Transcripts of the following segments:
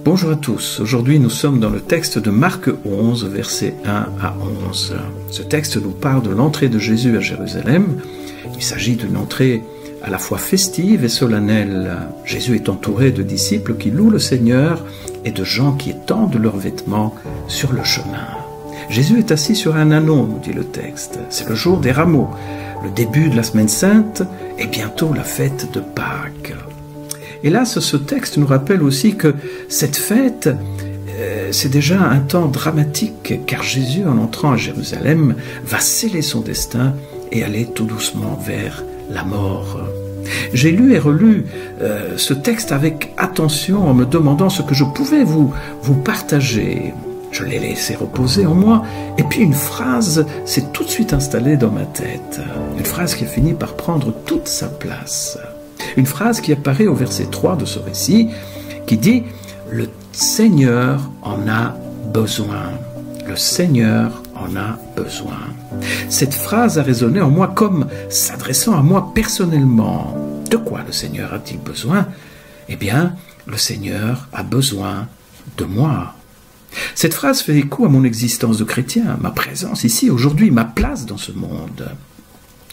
Bonjour à tous, aujourd'hui nous sommes dans le texte de Marc 11, versets 1 à 11. Ce texte nous parle de l'entrée de Jésus à Jérusalem. Il s'agit d'une entrée à la fois festive et solennelle. Jésus est entouré de disciples qui louent le Seigneur et de gens qui étendent leurs vêtements sur le chemin. Jésus est assis sur un ânon, nous dit le texte. C'est le jour des rameaux, le début de la semaine sainte et bientôt la fête de Pâques. Hélas, ce texte nous rappelle aussi que cette fête, c'est déjà un temps dramatique, car Jésus, en entrant à Jérusalem, va sceller son destin et aller tout doucement vers la mort. J'ai lu et relu ce texte avec attention en me demandant ce que je pouvais vous partager. Je l'ai laissé reposer en moi, et puis une phrase s'est tout de suite installée dans ma tête. Une phrase qui a fini par prendre toute sa place. Une phrase qui apparaît au verset 3 de ce récit, qui dit « Le Seigneur en a besoin. Le Seigneur en a besoin. » Cette phrase a résonné en moi comme s'adressant à moi personnellement. De quoi le Seigneur a-t-il besoin? Eh bien, le Seigneur a besoin de moi. Cette phrase fait écho à mon existence de chrétien, ma présence ici aujourd'hui, ma place dans ce monde.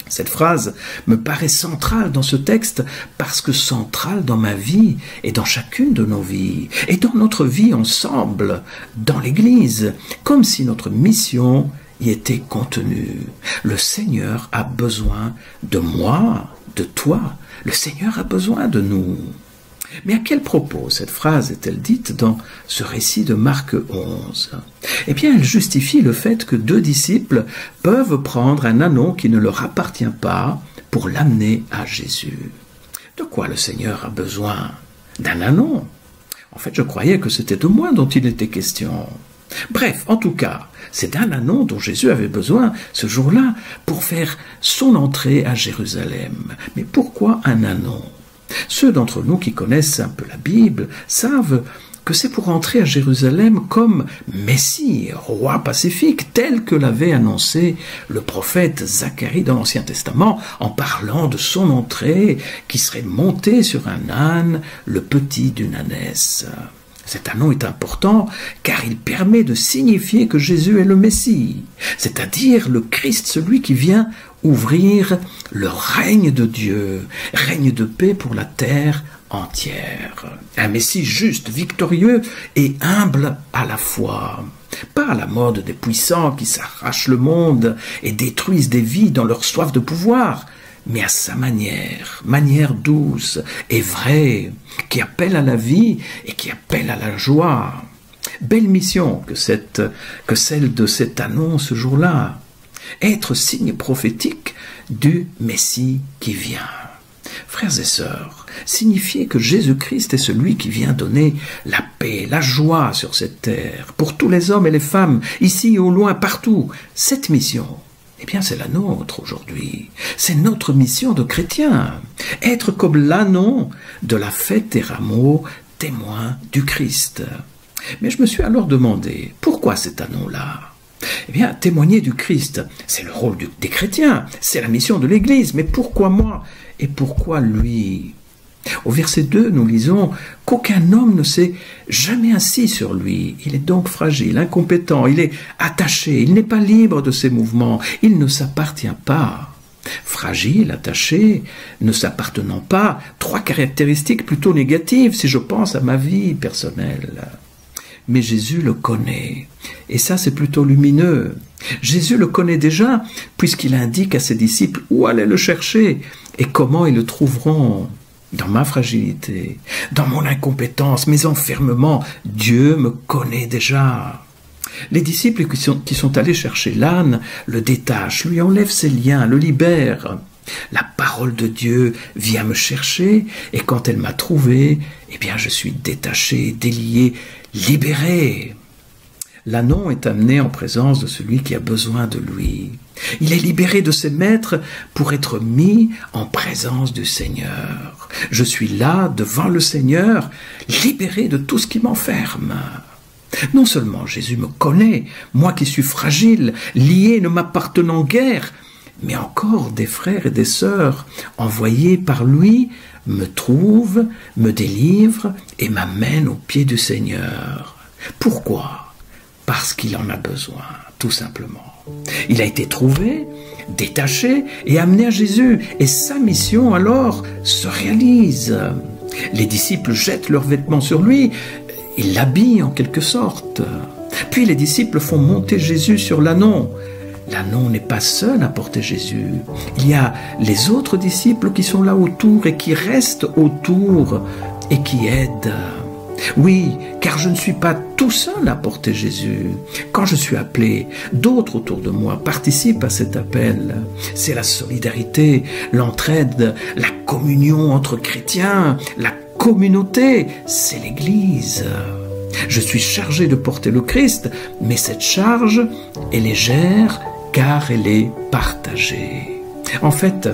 Cette phrase me paraît centrale dans ce texte parce que centrale dans ma vie et dans chacune de nos vies et dans notre vie ensemble, dans l'Église, comme si notre mission y était contenue. Le Seigneur a besoin de moi, de toi. Le Seigneur a besoin de nous. Mais à quel propos cette phrase est-elle dite dans ce récit de Marc 11? Eh bien, elle justifie le fait que deux disciples peuvent prendre un ânon qui ne leur appartient pas pour l'amener à Jésus. De quoi le Seigneur a besoin? D'un ânon? En fait, je croyais que c'était de moi dont il était question. Bref, en tout cas, c'est d'un ânon dont Jésus avait besoin ce jour-là pour faire son entrée à Jérusalem. Mais pourquoi un ânon? Ceux d'entre nous qui connaissent un peu la Bible savent que c'est pour entrer à Jérusalem comme Messie, roi pacifique, tel que l'avait annoncé le prophète Zacharie dans l'Ancien Testament, en parlant de son entrée qui serait monté sur un âne, le petit d'une ânesse. Cet ânon est important car il permet de signifier que Jésus est le Messie, c'est-à-dire le Christ, celui qui vient ouvrir le règne de Dieu, règne de paix pour la terre entière. Un Messie juste, victorieux et humble à la fois. Pas à la mode des puissants qui s'arrachent le monde et détruisent des vies dans leur soif de pouvoir, mais à sa manière douce et vraie, qui appelle à la vie et qui appelle à la joie. Belle mission que celle de cet ânon ce jour-là. Être signe prophétique du Messie qui vient. Frères et sœurs, signifier que Jésus-Christ est celui qui vient donner la paix, la joie sur cette terre, pour tous les hommes et les femmes, ici et au loin, partout. Cette mission, eh bien c'est la nôtre aujourd'hui. C'est notre mission de chrétien. Être comme l'ânon de la fête des rameaux, témoin du Christ. Mais je me suis alors demandé, pourquoi cet ânon-là? Eh bien, témoigner du Christ, c'est le rôle des chrétiens, c'est la mission de l'Église. Mais pourquoi moi et pourquoi lui? Au verset 2, nous lisons qu'aucun homme ne s'est jamais assis sur lui. Il est donc fragile, incompétent, il est attaché, il n'est pas libre de ses mouvements, il ne s'appartient pas. Fragile, attaché, ne s'appartenant pas, trois caractéristiques plutôt négatives si je pense à ma vie personnelle. Mais Jésus le connaît. Et ça, c'est plutôt lumineux. Jésus le connaît déjà, puisqu'il indique à ses disciples où aller le chercher et comment ils le trouveront. Dans ma fragilité, dans mon incompétence, mes enfermements, Dieu me connaît déjà. Les disciples qui sont allés chercher l'âne le détachent, lui enlèvent ses liens, le libèrent. La parole de Dieu vient me chercher, et quand elle m'a trouvé, eh bien je suis détaché, délié, libéré. L'ânon est amené en présence de celui qui a besoin de lui. Il est libéré de ses maîtres pour être mis en présence du Seigneur. Je suis là, devant le Seigneur, libéré de tout ce qui m'enferme. Non seulement Jésus me connaît, moi qui suis fragile, lié, ne m'appartenant guère, mais encore des frères et des sœurs envoyés par lui me trouve, me délivre et m'amène aux pieds du Seigneur. Pourquoi? Parce qu'il en a besoin, tout simplement. Il a été trouvé, détaché et amené à Jésus, et sa mission alors se réalise. Les disciples jettent leurs vêtements sur lui, ils l'habillent en quelque sorte. Puis les disciples font monter Jésus sur l'ânon. L'ânon n'est pas seul à porter Jésus. Il y a les autres disciples qui sont là autour et qui restent autour et qui aident. Oui, car je ne suis pas tout seul à porter Jésus. Quand je suis appelé, d'autres autour de moi participent à cet appel. C'est la solidarité, l'entraide, la communion entre chrétiens, la communauté, c'est l'Église. Je suis chargé de porter le Christ, mais cette charge est légère car elle est partagée. En fait,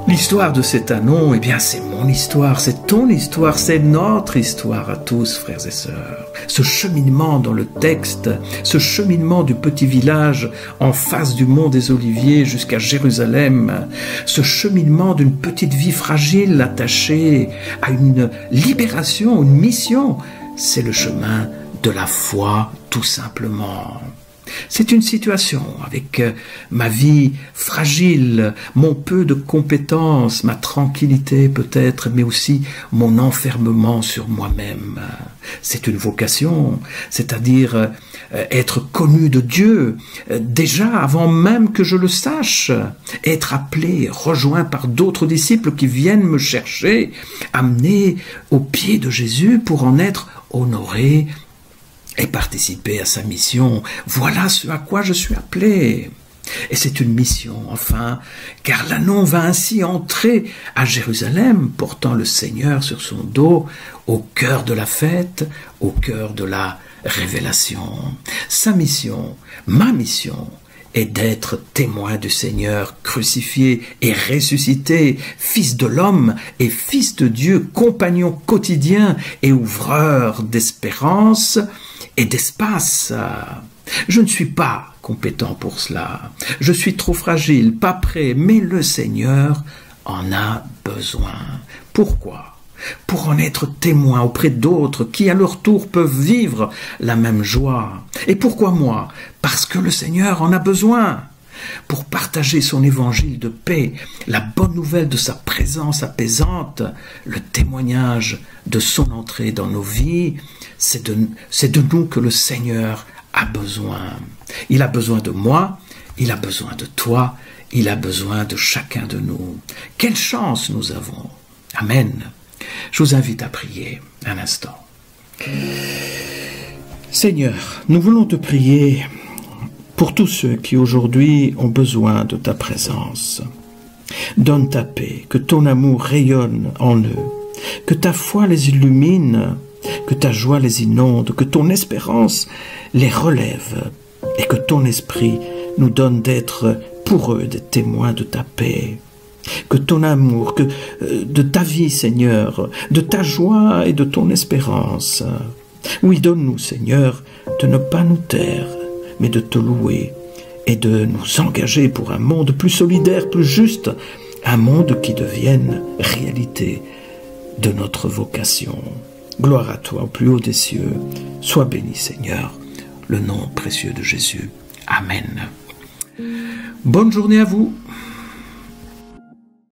l'histoire de cet ânon, eh bien, c'est mon histoire, c'est ton histoire, c'est notre histoire à tous, frères et sœurs. Ce cheminement dans le texte, ce cheminement du petit village en face du mont des Oliviers jusqu'à Jérusalem, ce cheminement d'une petite vie fragile attachée à une libération, une mission, c'est le chemin de la foi, tout simplement. C'est une situation avec ma vie fragile, mon peu de compétences, ma tranquillité peut-être, mais aussi mon enfermement sur moi-même. C'est une vocation, c'est-à-dire être connu de Dieu, déjà avant même que je le sache, être appelé, rejoint par d'autres disciples qui viennent me chercher, amené aux pieds de Jésus pour en être honoré et participer à sa mission. Voilà ce à quoi je suis appelé. Et c'est une mission, enfin, car l'ânon va ainsi entrer à Jérusalem, portant le Seigneur sur son dos, au cœur de la fête, au cœur de la révélation. Sa mission, ma mission, est d'être témoin du Seigneur crucifié et ressuscité, Fils de l'homme et Fils de Dieu, compagnon quotidien et ouvreur d'espérance et d'espace. Je ne suis pas compétent pour cela. Je suis trop fragile, pas prêt, mais le Seigneur en a besoin. Pourquoi ? Pour en être témoin auprès d'autres qui à leur tour peuvent vivre la même joie. Et pourquoi moi? Parce que le Seigneur en a besoin. Pour partager son évangile de paix, la bonne nouvelle de sa présence apaisante, le témoignage de son entrée dans nos vies, c'est de nous que le Seigneur a besoin. Il a besoin de moi, il a besoin de toi, il a besoin de chacun de nous. Quelle chance nous avons! Amen. Je vous invite à prier un instant. Seigneur, nous voulons te prier pour tous ceux qui aujourd'hui ont besoin de ta présence. Donne ta paix, que ton amour rayonne en eux, que ta foi les illumine, que ta joie les inonde, que ton espérance les relève et que ton esprit nous donne d'être pour eux des témoins de ta paix. Que ton amour, de ta vie, Seigneur, de ta joie et de ton espérance. Oui, donne-nous, Seigneur, de ne pas nous taire, mais de te louer et de nous engager pour un monde plus solidaire, plus juste, un monde qui devienne réalité de notre vocation. Gloire à toi au plus haut des cieux. Sois béni, Seigneur, le nom précieux de Jésus. Amen. Bonne journée à vous.